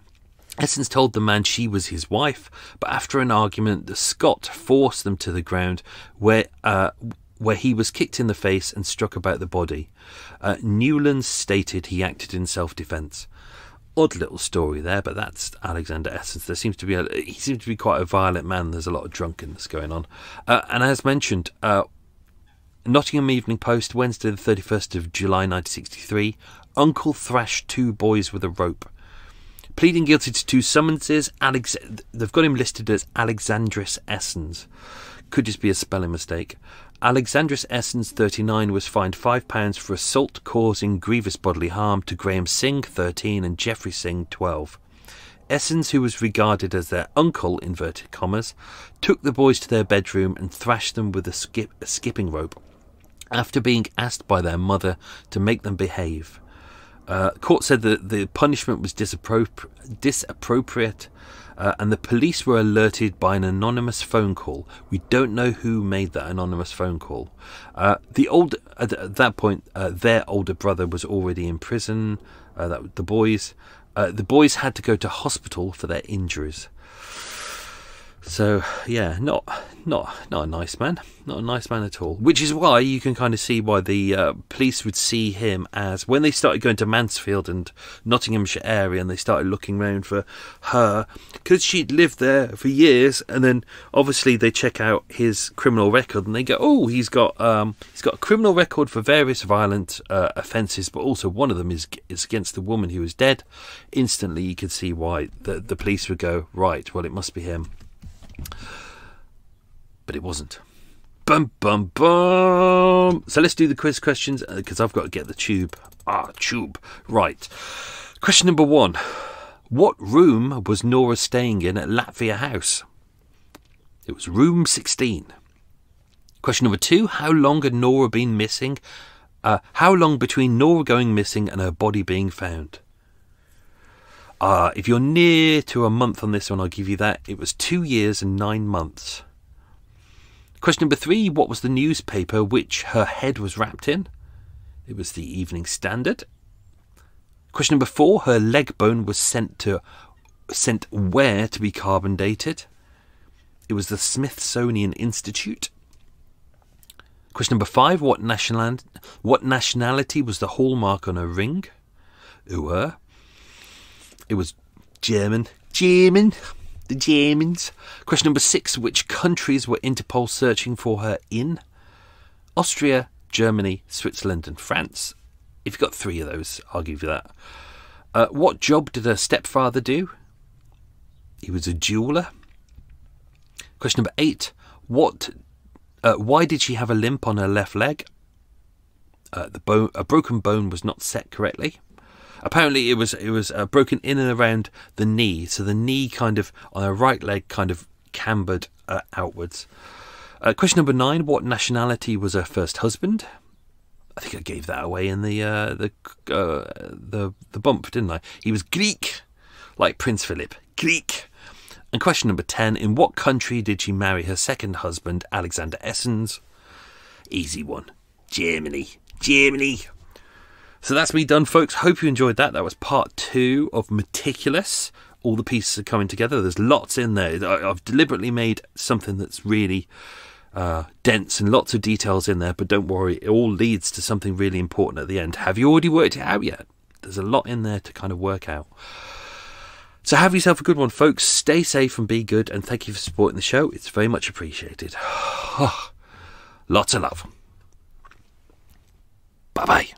she was his wife, but after an argument, the Scot forced them to the ground where he was kicked in the face and struck about the body. Newlands stated he acted in self-defence. Odd little story there, but that's Alexander Essence. He seems to be quite a violent man. There's a lot of drunkenness going on. And as mentioned, Nottingham Evening Post, Wednesday the 31st of July 1963, uncle thrashed 2 boys with a rope. Pleading guilty to 2 summonses, they've got him listed as Alexandris Essence. Could just be a spelling mistake. Alexandris Essence, 39, was fined £5 for assault causing grievous bodily harm to Graham Singh, 13, and Geoffrey Singh, 12. Essence, who was regarded as their uncle, inverted commas, took the boys to their bedroom and thrashed them with a skipping rope, after being asked by their mother to make them behave. Court said that the punishment was disappropriate, and the police were alerted by an anonymous phone call. We don't know who made that anonymous phone call. At that point, their older brother was already in prison. The boys had to go to hospital for their injuries. So yeah, not a nice man, not a nice man at all. Which is why you can kind of see why the police would see him as, when they started going to Mansfield and Nottinghamshire area, and they started looking around for her, because she'd lived there for years, and then obviously they check out his criminal record and they go, oh, he's got a criminal record for various violent offences, but also one of them is against the woman who was dead. Instantly, you could see why the police would go, right, well, it must be him. But it wasn't. Bum, bum, bum. So let's do the quiz questions, because I've got to get the tube. Tube. Right. Question number 1. What room was Nora staying in at Latvia House? It was room 16. Question number 2. How long had Nora been missing? How long between Nora going missing and her body being found? If you're near to a month on this one, I'll give you that. It was 2 years and 9 months. Question number 3. What was the newspaper which her head was wrapped in? It was the Evening Standard. Question number 4. Her leg bone was sent where to be carbon dated? It was the Smithsonian Institute. Question number 5. What nationality was the hallmark on her ring? It was German. The Germans. Question number 6. Which countries were Interpol searching for her in? Austria, Germany, Switzerland and France. If you've got 3 of those, I'll give you that. What job did her stepfather do? He was a jeweller. Question number 8. Why did she have a limp on her left leg? A broken bone was not set correctly. Apparently it was broken in and around the knee, so the knee kind of on her right leg kind of cambered outwards. Question number 9: what nationality was her first husband? I think I gave that away in the bump, didn't I? He was Greek, like Prince Philip, Greek. And question number 10: in what country did she marry her second husband, Alexander Essence? Easy one, Germany. So that's me done, folks. Hope you enjoyed that. That was part 2 of Meticulous. All the pieces are coming together. There's lots in there. I've deliberately made something that's really dense and lots of details in there, but don't worry, it all leads to something really important at the end. Have you already worked it out yet? There's a lot in there to kind of work out. So have yourself a good one, folks. Stay safe and be good, and thank you for supporting the show. It's very much appreciated. Lots of love. Bye-bye.